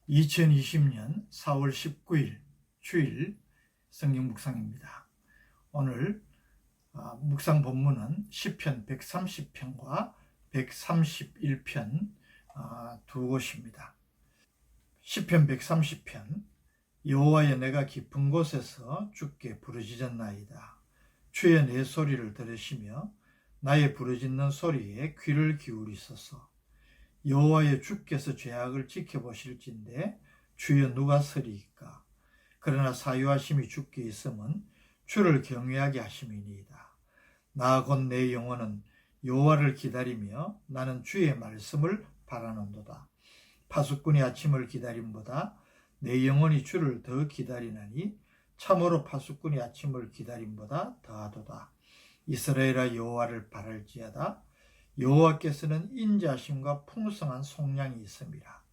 2020년 4월 19일 주일 성경 묵상입니다. 오늘 묵상 본문은 시편 130편과 131편 두 곳입니다. 시편 130편 여호와여, 내가 깊은 곳에서 주께 부르짖었나이다. 주여, 내 소리를 들으시며 나의 부르짖는 소리에 귀를 기울이소서. 여호와여, 주께서 죄악을 지켜보실진데 주여, 누가 서리이까? 그러나 사유하심이 주께 있음은 주를 경외하게 하심이니이다. 나 곧 내 영혼은 여호와를 기다리며 나는 주의 말씀을 바라는도다. 파수꾼이 아침을 기다림보다 내 영혼이 주를 더 기다리나니 참으로 파수꾼이 아침을 기다림보다 더하도다. 이스라엘아, 여호와를 바랄지어다. 여호와께서는 인자하심과 풍성한 속량이 있음이라.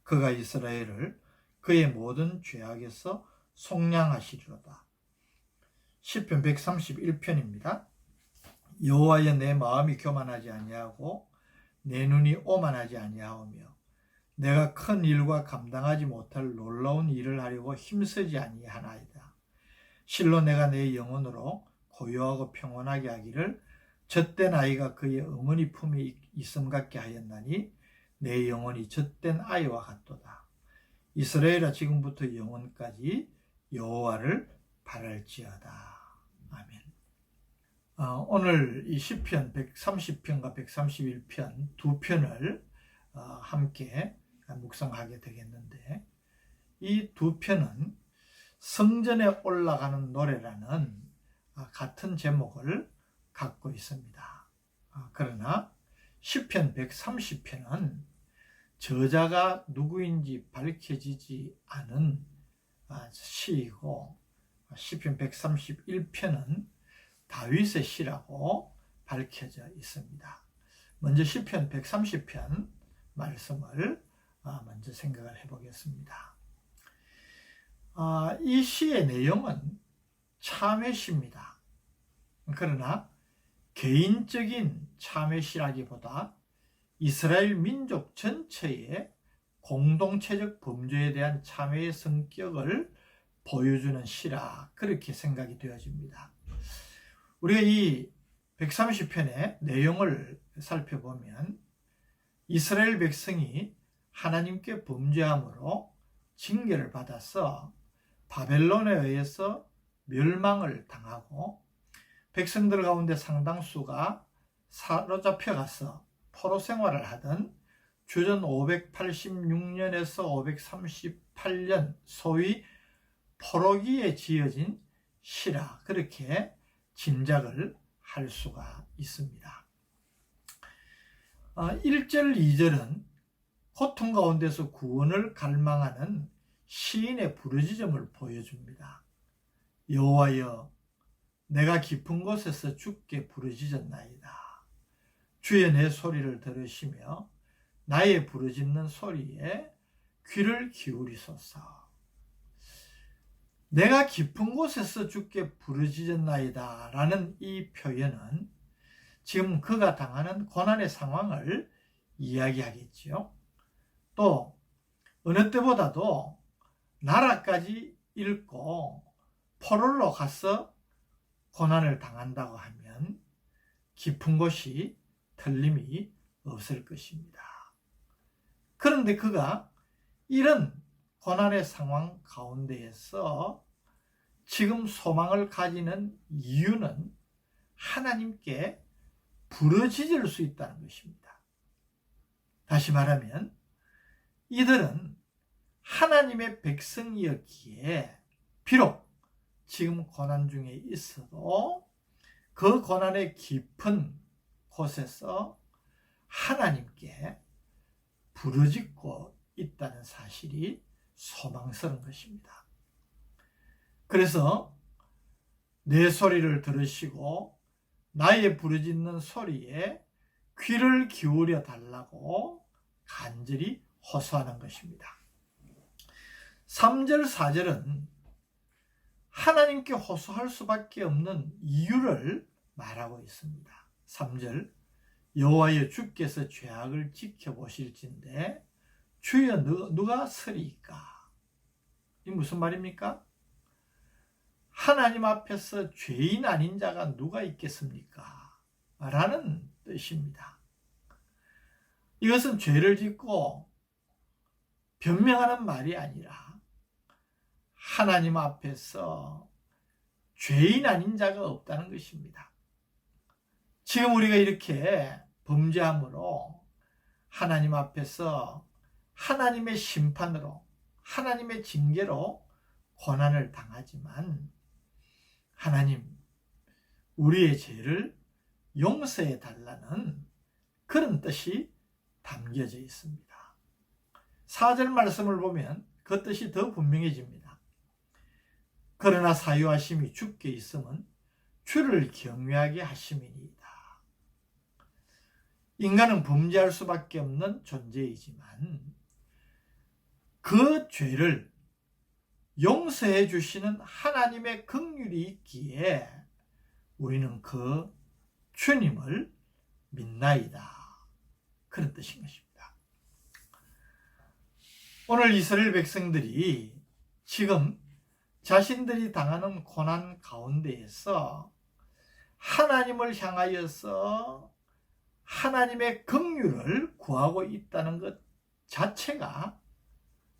그가 이스라엘을 그의 모든 죄악에서 속량하시리로다. 시편 131편입니다. 여호와여, 내 마음이 교만하지 아니하고 내 눈이 오만하지 아니하오며 내가 큰 일과 감당하지 못할 놀라운 일을 하려고 힘쓰지 아니하나이다. 실로 내가 내 영혼으로 고요하고 평온하게 하기를 젖된 아이가 그의 어머니 품에 있음 같게 하였나니 내 영혼이 젖된 아이와 같도다. 이스라엘아, 지금부터 영원까지 여호와를 바랄지어다. 아멘. 오늘 이 시편 130편과 131편 두 편을 함께 묵상하게 되겠는데, 이 두 편은 성전에 올라가는 노래라는 같은 제목을 갖고 있습니다. 그러나 시편 130편은 저자가 누구인지 밝혀지지 않은 시이고, 시편 131편은 다윗의 시라고 밝혀져 있습니다. 먼저 시편 130편 말씀을 먼저 생각을 해보겠습니다. 이 시의 내용은 참회시입니다. 그러나 개인적인 참회시라기보다 이스라엘 민족 전체의 공동체적 범죄에 대한 참회의 성격을 보여주는 시라, 그렇게 생각이 되어집니다. 우리가 이 130편의 내용을 살펴보면 이스라엘 백성이 하나님께 범죄함으로 징계를 받아서 바벨론에 의해서 멸망을 당하고 백성들 가운데 상당수가 사로잡혀 가서 포로 생활을 하던 주전 586년에서 538년 소위 포로기에 지어진 시라, 그렇게 짐작을 할 수가 있습니다. 1절, 2절은 고통 가운데서 구원을 갈망하는 시인의 부르짖음을 보여줍니다. 여호와여, 내가 깊은 곳에서 주께 부르짖었나이다. 주의 내 소리를 들으시며 나의 부르짖는 소리에 귀를 기울이소서. 내가 깊은 곳에서 주께 부르짖었나이다 라는 이 표현은 지금 그가 당하는 고난의 상황을 이야기하겠지요. 또 어느 때보다도 나라까지 잃고 포로로 가서 고난을 당한다고 하면 깊은 곳이 틀림이 없을 것입니다. 그런데 그가 이런 고난의 상황 가운데에서 지금 소망을 가지는 이유는 하나님께 부르짖을 수 있다는 것입니다. 다시 말하면 이들은 하나님의 백성이었기에 비록 지금 고난 중에 있어도 그 고난의 깊은 곳에서 하나님께 부르짖고 있다는 사실이 소망스러운 것입니다. 그래서 내 소리를 들으시고 나의 부르짖는 소리에 귀를 기울여 달라고 간절히 호소하는 것입니다. 3절, 4절은 하나님께 호소할 수밖에 없는 이유를 말하고 있습니다. 3절, 여호와여, 주께서 죄악을 지켜보실진데 주여 누가 서리이까? 이 무슨 말입니까? 하나님 앞에서 죄인 아닌 자가 누가 있겠습니까? 라는 뜻입니다. 이것은 죄를 짓고 변명하는 말이 아니라 하나님 앞에서 죄인 아닌 자가 없다는 것입니다. 지금 우리가 이렇게 범죄함으로 하나님 앞에서 하나님의 심판으로, 하나님의 징계로 고난을 당하지만 하나님, 우리의 죄를 용서해 달라는 그런 뜻이 담겨져 있습니다. 4절 말씀을 보면 그 뜻이 더 분명해집니다. 그러나 사유하심이 주께 있음은 주를 경외하게 하심이니이다. 인간은 범죄할 수밖에 없는 존재이지만 그 죄를 용서해 주시는 하나님의 긍휼이 있기에 우리는 그 주님을 믿나이다. 그런 뜻인 것입니다. 오늘 이스라엘 백성들이 지금 자신들이 당하는 고난 가운데에서 하나님을 향하여서 하나님의 긍휼을 구하고 있다는 것 자체가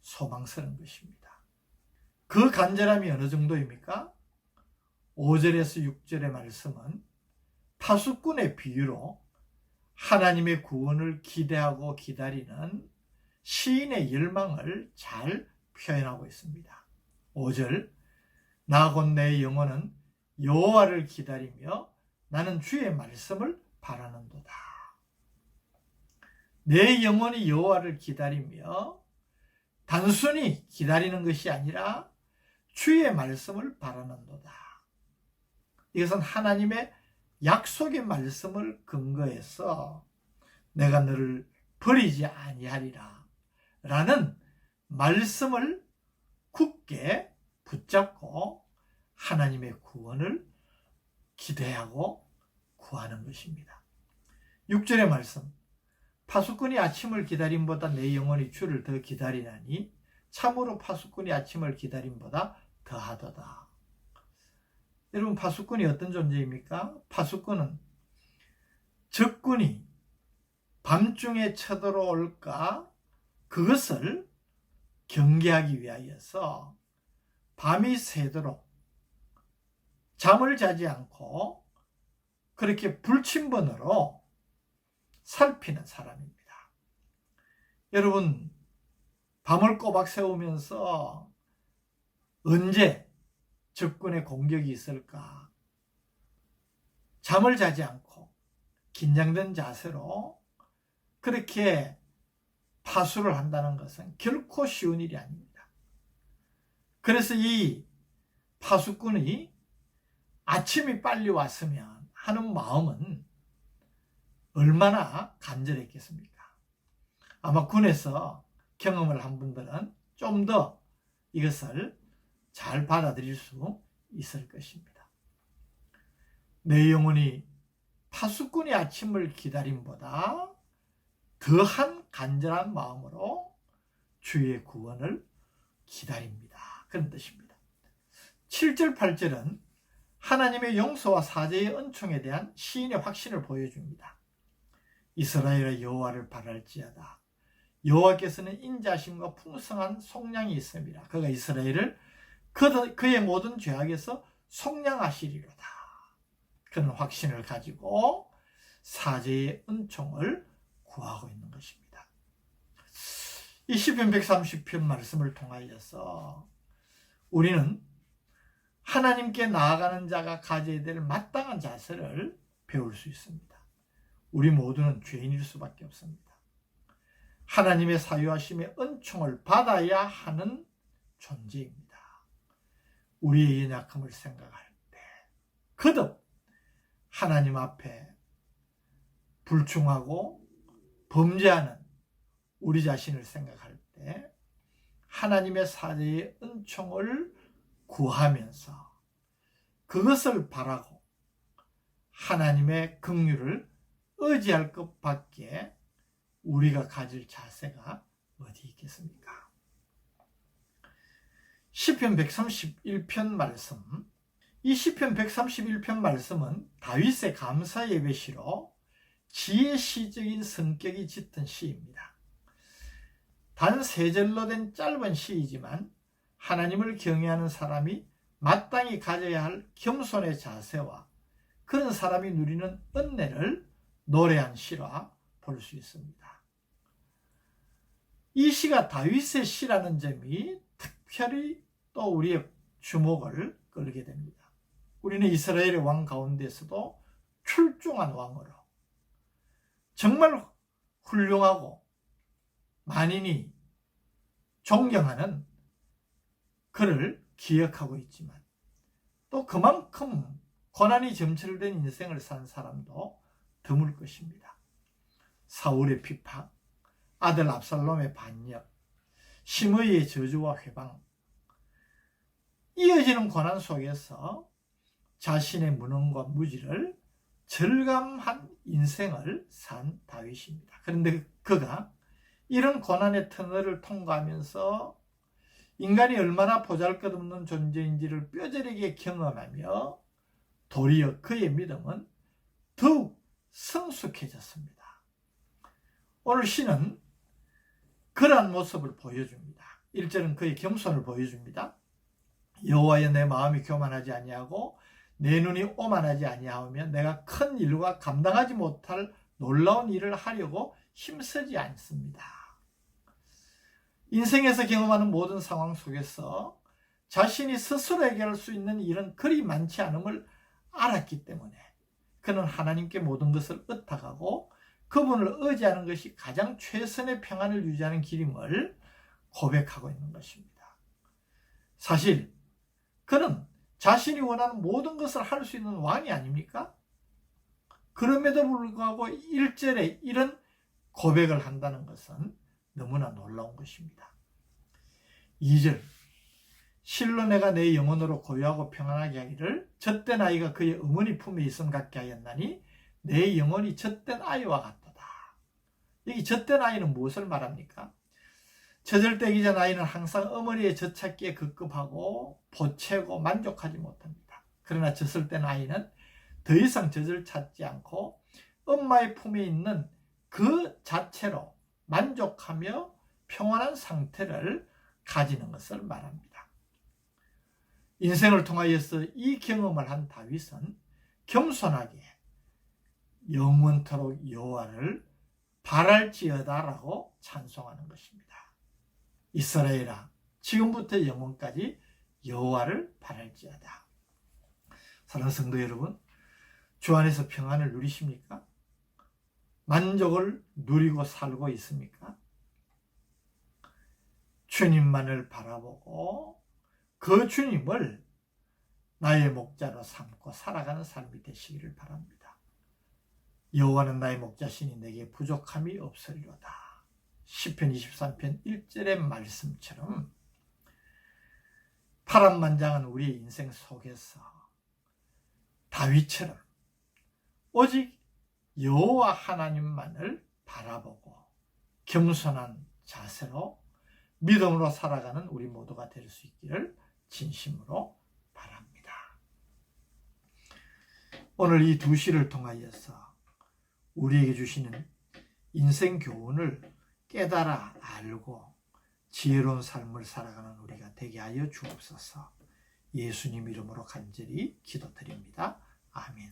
소망스러운 것입니다. 그 간절함이 어느 정도입니까? 5절에서 6절의 말씀은 파수꾼의 비유로 하나님의 구원을 기대하고 기다리는 시인의 열망을 잘 표현하고 있습니다. 5절, 나 곧 내 영혼은 여호와를 기다리며 나는 주의 말씀을 바라는도다. 내 영혼이 여호와를 기다리며 단순히 기다리는 것이 아니라 주의 말씀을 바라는도다. 이것은 하나님의 약속의 말씀을 근거해서 내가 너를 버리지 아니하리라 라는 말씀을 굳게 붙잡고 하나님의 구원을 기대하고 구하는 것입니다. 6절의 말씀, 파수꾼이 아침을 기다림보다 내 영혼이 주를 더 기다리나니 참으로 파수꾼이 아침을 기다림보다 더하도다. 여러분, 파수꾼이 어떤 존재입니까? 파수꾼은 적군이 밤중에 쳐들어올까 그것을 경계하기 위하여서 밤이 새도록 잠을 자지 않고 그렇게 불침번으로 살피는 사람입니다. 여러분, 밤을 꼬박 새우면서 언제 적군의 공격이 있을까? 잠을 자지 않고 긴장된 자세로 그렇게 파수를 한다는 것은 결코 쉬운 일이 아닙니다. 그래서 이 파수꾼이 아침이 빨리 왔으면 하는 마음은 얼마나 간절했겠습니까? 아마 군에서 경험을 한 분들은 좀 더 이것을 잘 받아들일 수 있을 것입니다. 내 영혼이 파수꾼의 아침을 기다림보다 더한 간절한 마음으로 주의 구원을 기다립니다. 그런 뜻입니다. 7절, 8절은 하나님의 용서와 사죄의 은총에 대한 시인의 확신을 보여줍니다. 이스라엘의 여호와를 바랄지어다. 여호와께서는 인자심과 풍성한 속량이 있음이라. 그가 이스라엘을 그의 모든 죄악에서 속량하시리로다. 그런 확신을 가지고 사죄의 은총을 구하고 있는 것입니다. 이 시편 130편 말씀을 통하여서 우리는 하나님께 나아가는 자가 가져야 될 마땅한 자세를 배울 수 있습니다. 우리 모두는 죄인일 수밖에 없습니다. 하나님의 사유하심의 은총을 받아야 하는 존재입니다. 우리의 연약함을 생각할 때 거듭 하나님 앞에 불충하고 범죄하는 우리 자신을 생각할 때 하나님의 사죄의 은총을 구하면서 그것을 바라고 하나님의 긍휼을 의지할 것밖에 우리가 가질 자세가 어디 있겠습니까? 시편 131편 말씀, 이 시편 131편 말씀은 다윗의 감사 예배시로 지혜시적인 성격이 짙은 시입니다. 단 3절로 된 짧은 시이지만 하나님을 경외하는 사람이 마땅히 가져야 할 겸손의 자세와 그런 사람이 누리는 은혜를 노래한 시라 볼 수 있습니다. 이 시가 다윗의 시라는 점이 특별히 또 우리의 주목을 끌게 됩니다. 우리는 이스라엘의 왕 가운데서도 출중한 왕으로 정말 훌륭하고 만인이 존경하는 그를 기억하고 있지만 또 그만큼 고난이 점철된 인생을 산 사람도 드물 것입니다. 사울의 비판, 아들 압살롬의 반역, 시므이의 저주와 회방, 이어지는 고난 속에서 자신의 무능과 무지를 절감한 인생을 산 다윗입니다. 그런데 그가 이런 고난의 터널을 통과하면서 인간이 얼마나 보잘것없는 존재인지를 뼈저리게 경험하며 도리어 그의 믿음은 더욱 성숙해졌습니다. 오늘 시는 그러한 모습을 보여줍니다. 1절은 그의 겸손을 보여줍니다. 여호와여, 내 마음이 교만하지 아니하고 내 눈이 오만하지 아니하오면 내가 큰 일과 감당하지 못할 놀라운 일을 하려고 힘쓰지 않습니다. 인생에서 경험하는 모든 상황 속에서 자신이 스스로 해결할 수 있는 일은 그리 많지 않음을 알았기 때문에 그는 하나님께 모든 것을 의탁하고 그분을 의지하는 것이 가장 최선의 평안을 유지하는 길임을 고백하고 있는 것입니다. 사실 그는 자신이 원하는 모든 것을 할 수 있는 왕이 아닙니까? 그럼에도 불구하고 1절에 이런 고백을 한다는 것은 너무나 놀라운 것입니다. 2절, 실로 내가 내 영혼으로 고요하고 평안하게 하기를 젖된 아이가 그의 어머니 품에 있음 같게 하였나니 내 영혼이 젖된 아이와 같도다. 여기 젖된 아이는 무엇을 말합니까? 젖을 떼기 전 아이는 항상 어머니의 젖찾기에 급급하고 보채고 만족하지 못합니다. 그러나 젖을 뗀 아이는 더 이상 젖을 찾지 않고 엄마의 품에 있는 그 자체로 만족하며 평안한 상태를 가지는 것을 말합니다. 인생을 통하여서 이 경험을 한 다윗은 겸손하게 영원토록 여호와를 바랄지어다라고 찬송하는 것입니다. 이스라엘아, 지금부터 영원까지 여호와를 바랄지어다. 사랑하는 성도 여러분, 주 안에서 평안을 누리십니까? 만족을 누리고 살고 있습니까? 주님만을 바라보고 그 주님을 나의 목자로 삼고 살아가는 삶이 되시기를 바랍니다. 여호와는 나의 목자시니 내게 부족함이 없으리로다. 시편 23편 1절의 말씀처럼 파란만장한 우리의 인생 속에서 다윗처럼 오직 여호와 하나님만을 바라보고 겸손한 자세로 믿음으로 살아가는 우리 모두가 될 수 있기를 진심으로 바랍니다. 오늘 이 두 시를 통하여서 우리에게 주시는 인생 교훈을 깨달아 알고 지혜로운 삶을 살아가는 우리가 되게 하여 주옵소서. 예수님 이름으로 간절히 기도드립니다. 아멘.